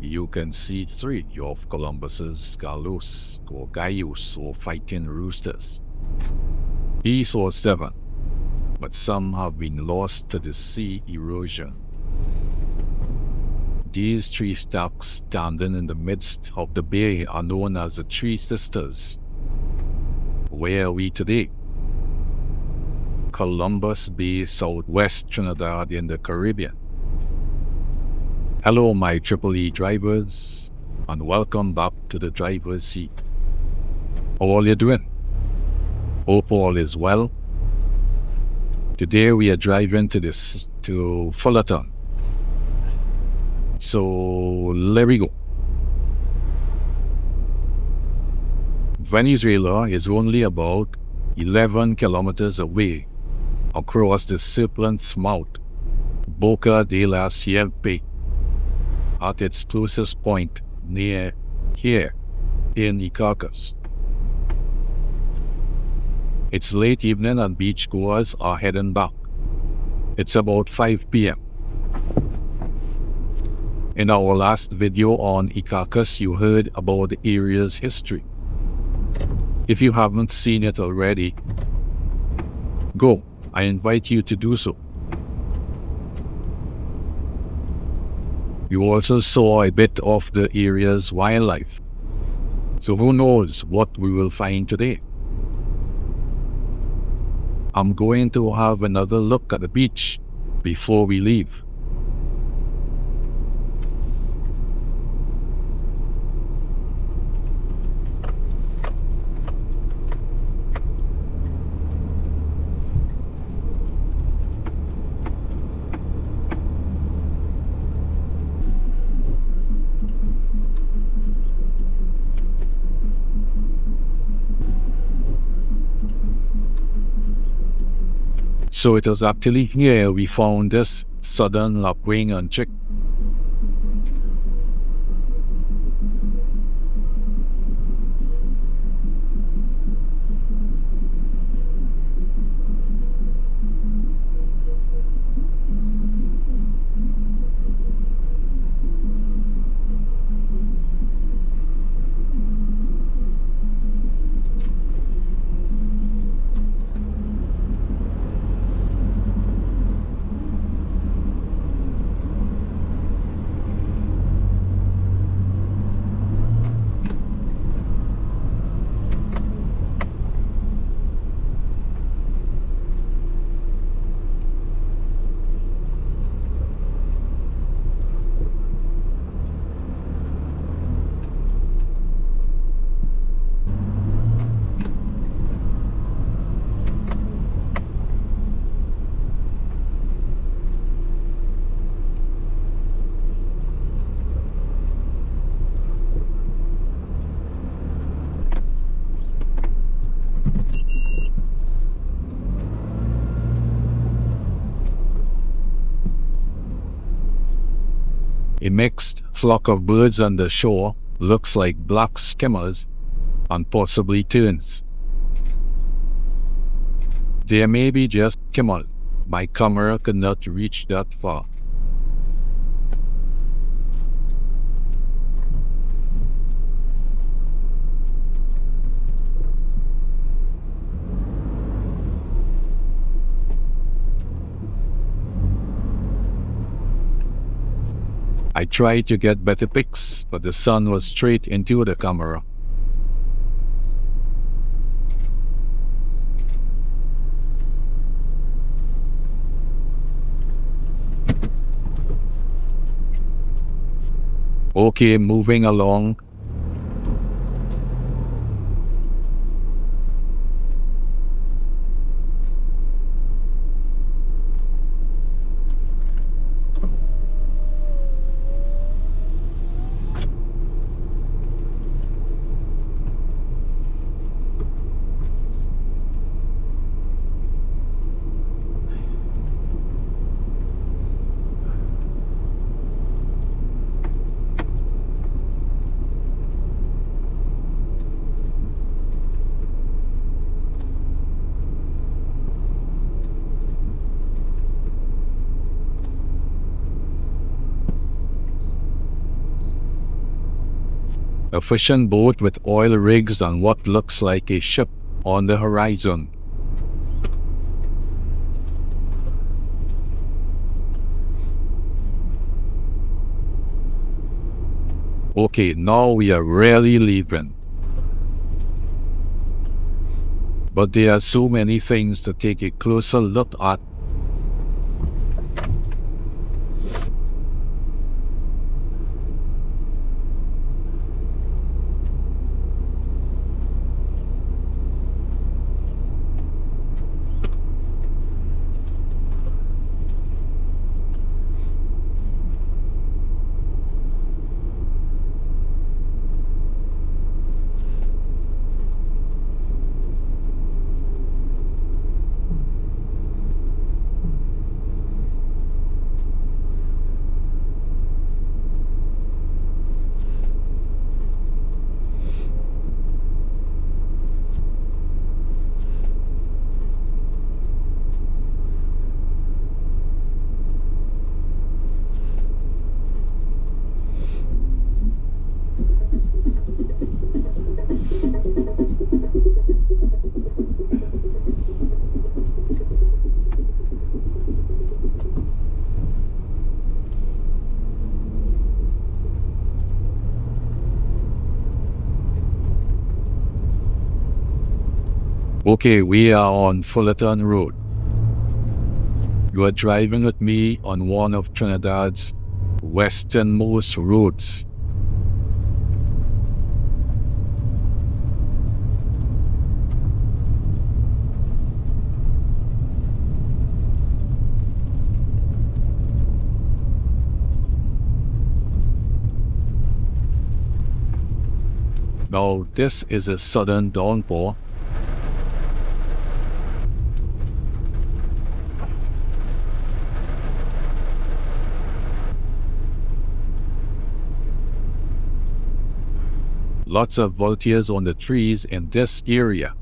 you can see 3 of Columbus's gallows or gallows or fighting roosters. He saw 7, but some have been lost to the sea erosion. These 3 stacks standing in the midst of the bay are known as the 3 Sisters. Where are we today? Columbus Bay, southwest Trinidad in the Caribbean. Hello my Triple-E drivers, and welcome back to the driver's seat. How are you doing? Hope all is well. Today we are driving to Fullerton. So let me go. Venezuela is only about 11 kilometers away across the Fullerton's mouth, Boca de la Sierpe, at its closest point near here in Iquitos. It's late evening and beachgoers are heading back. It's about 5 p.m. In our last video on Iquitos, you heard about the area's history. If you haven't seen it already, go. I invite you to do so. You also saw a bit of the area's wildlife. So who knows what we will find today? I'm going to have another look at the beach before we leave. So it was actually here we found this southern lapwing and chick. A mixed flock of birds on the shore looks like black skimmers and possibly terns. There may be just skimmers. My camera could not reach that far. I tried to get better pics, but the sun was straight into the camera. Okay, moving along. A fishing boat with oil rigs and what looks like a ship on the horizon. Okay, now we are really leaving. But there are so many things to take a closer look at. Okay, we are on Fullerton Road. You are driving with me on one of Trinidad's westernmost roads. Now, this is a sudden downpour. Lots of volunteers on the trees in this area.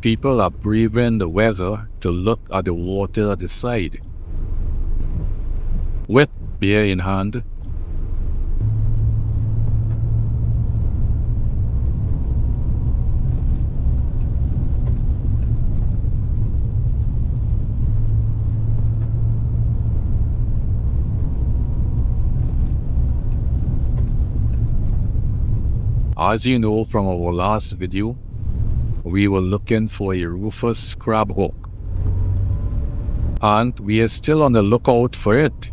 People are braving the weather to look at the water at the side. With beer in hand, as you know from our last video, we were looking for a rufous crab hook, and we are still on the lookout for it.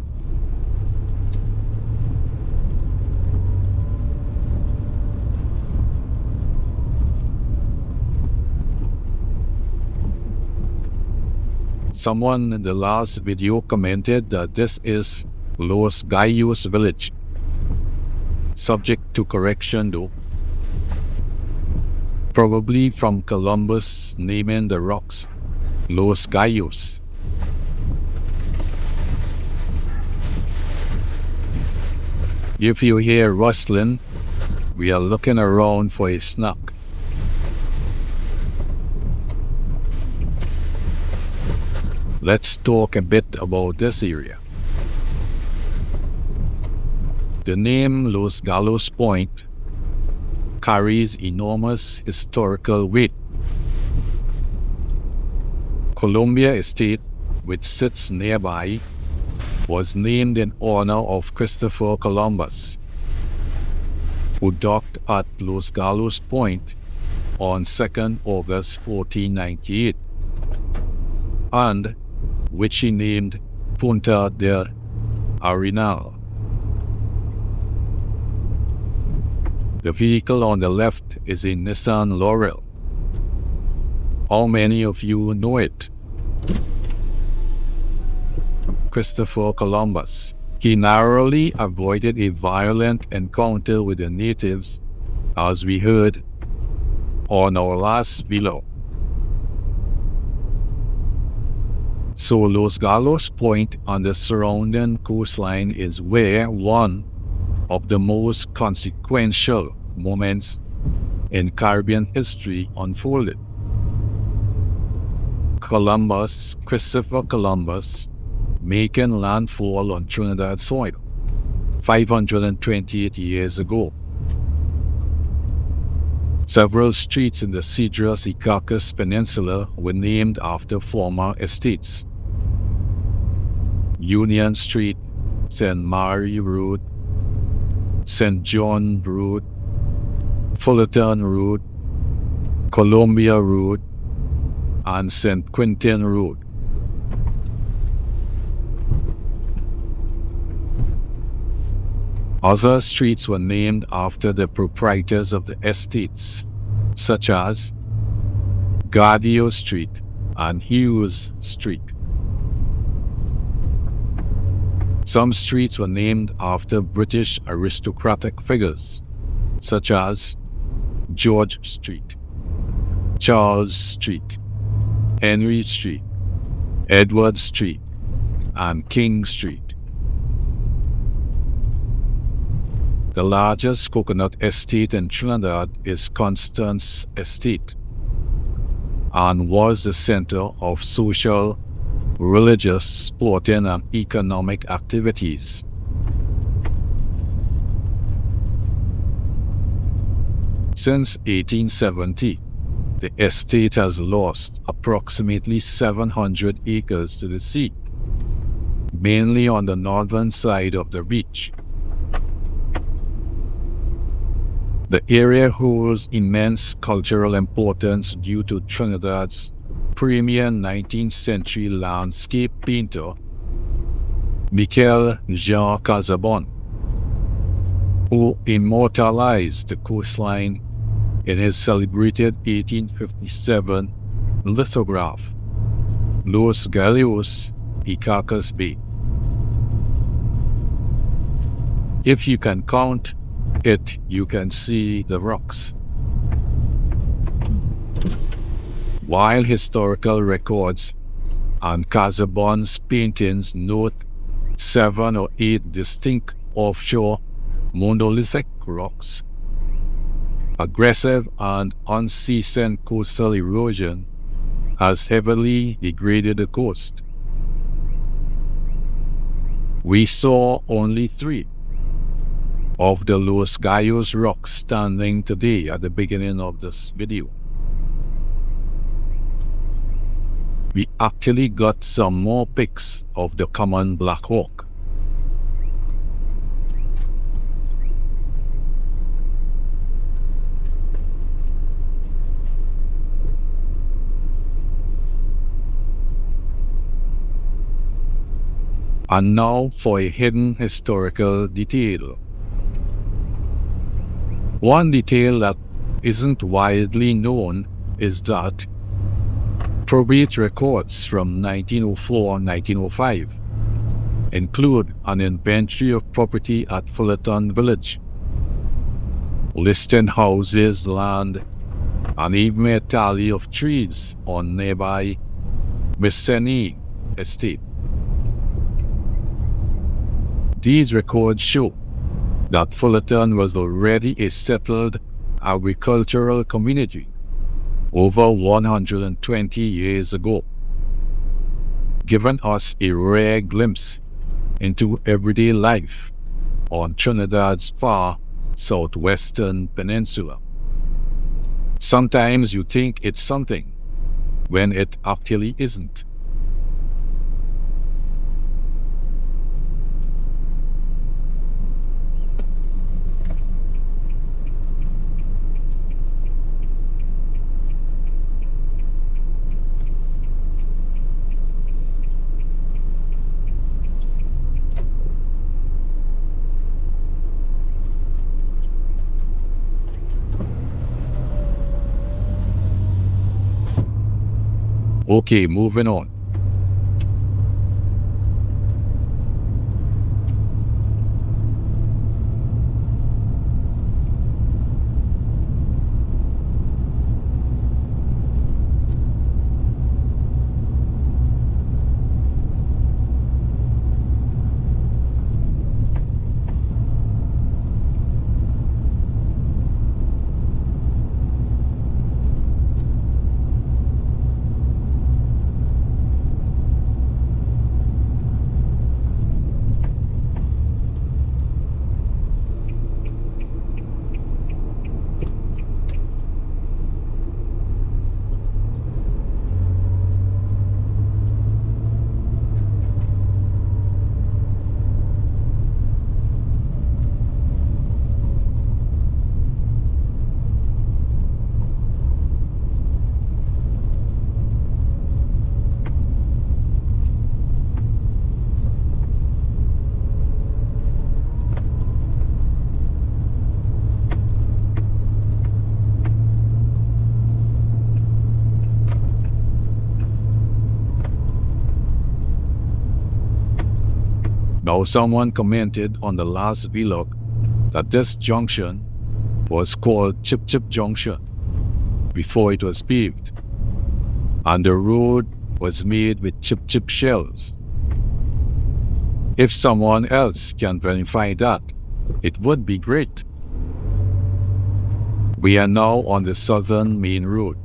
Someone in the last video commented that this is Los Gallos village. Subject to correction though. Probably from Columbus naming the rocks Los Gallos. If you hear rustling, we are looking around for a snack. Let's talk a bit about this area. The name Los Gallos Point carries enormous historical weight. Columbia Estate, which sits nearby, was named in honor of Christopher Columbus, who docked at Los Gallos Point on 2nd August 1498, and which he named Punta del Arenal. The vehicle on the left is a Nissan Laurel. How many of you know it? Christopher Columbus. He narrowly avoided a violent encounter with the natives, as we heard on our last video. So Los Gallos Point and the surrounding coastline is where one of the most consequential moments in Caribbean history unfolded. Christopher Columbus, making landfall on Trinidad soil 528 years ago. Several streets in the Cedros Icacus Peninsula were named after former estates. Union Street, St. Mary Road, St. John Road, Fullerton Road, Columbia Road, and St. Quentin Road. Other streets were named after the proprietors of the estates, such as Gardio Street and Hughes Street. Some streets were named after British aristocratic figures, such as George Street, Charles Street, Henry Street, Edward Street, and King Street. The largest coconut estate in Trinidad is Constance Estate, and was the center of social, religious, sporting, and economic activities. Since 1870, the estate has lost approximately 700 acres to the sea, mainly on the northern side of the beach. The area holds immense cultural importance due to Trinidad's premier 19th century landscape painter, Michael Jean Casabon, who immortalized the coastline in his celebrated 1857 lithograph, Los Gallos y Cacas Bay. If you can count it, you can see the rocks. While historical records and Casabon's paintings note 7 or 8 distinct offshore monolithic rocks, aggressive and unceasing coastal erosion has heavily degraded the coast. We saw only 3 of the Los Gallos rocks standing today at the beginning of this video. We actually got some more pics of the common black hawk. And now for a hidden historical detail. One detail that isn't widely known is that probate records from 1904-1905 include an inventory of property at Fullerton Village, listing houses, land, and even a tally of trees on nearby Messeni Estate. These records show that Fullerton was already a settled agricultural community over 120 years ago, giving us a rare glimpse into everyday life on Trinidad's far southwestern peninsula. Sometimes you think it's something when it actually isn't. Okay, moving on. Now, someone commented on the last vlog that this junction was called Chip Chip Junction before it was paved, and the road was made with chip chip shells. If someone else can verify that, it would be great. We are now on the southern main road.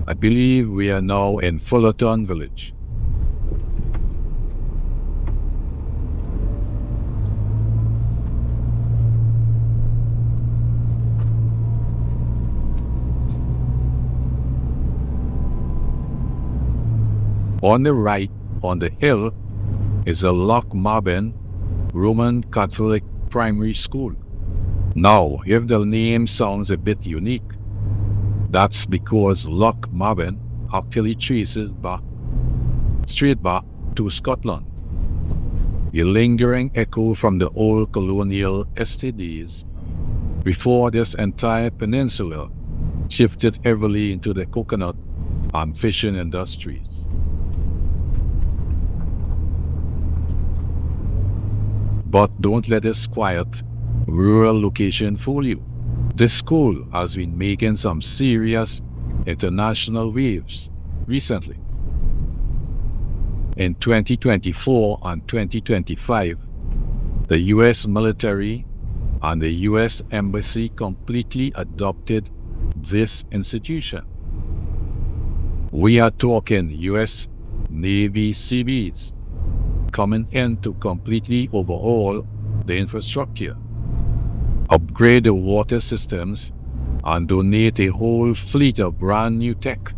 I believe we are now in Fullerton village. On the right, on the hill, is a Loch Mabin Roman Catholic primary school. Now, if the name sounds a bit unique, that's because Loch Mabin actually traces straight back to Scotland. A lingering echo from the old colonial estate days before this entire peninsula shifted heavily into the coconut and fishing industries. But don't let this quiet, rural location fool you. This school has been making some serious international waves recently. In 2024 and 2025, the US military and the US Embassy completely adopted this institution. We are talking US Navy Seabees coming in to completely overhaul the infrastructure, upgrade the water systems, and donate a whole fleet of brand new tech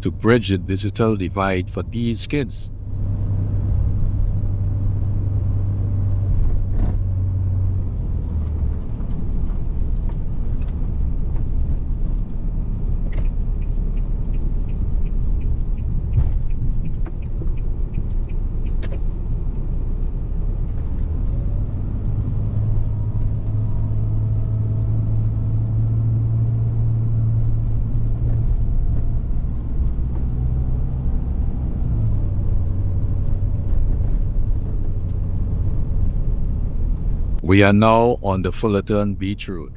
to bridge the digital divide for these kids. We are now on the Fullerton Beach Rd.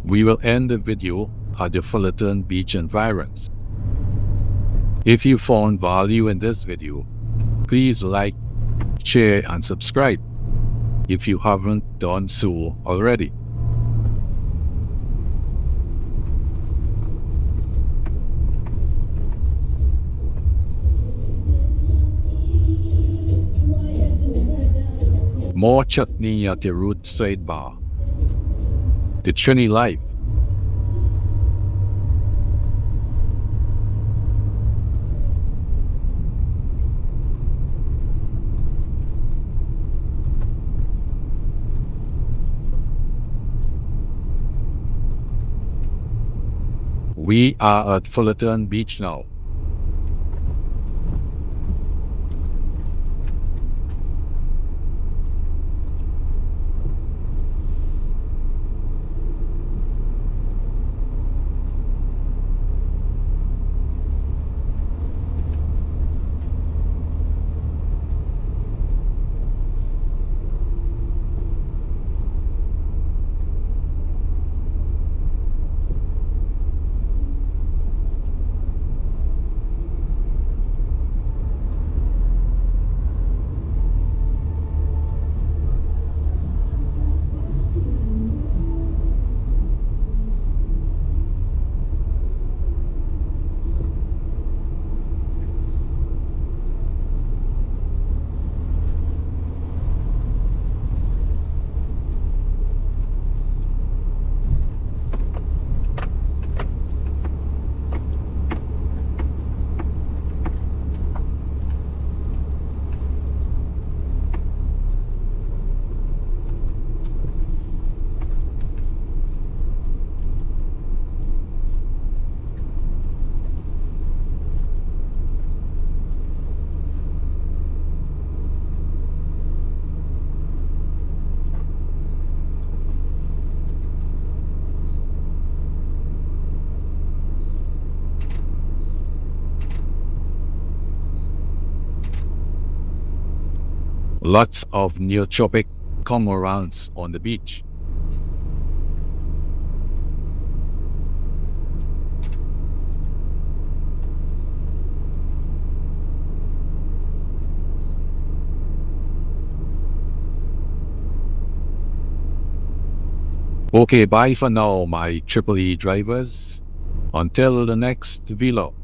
We will end the video at the Fullerton Beach environs. If you found value in this video, please like, share, and subscribe if you haven't done so already. More chutney at the roadside bar. The Trini life. We are at Fullerton Beach now. Lots of neotropic cormorants on the beach. Okay, bye for now, my Triple E drivers. Until the next vlog.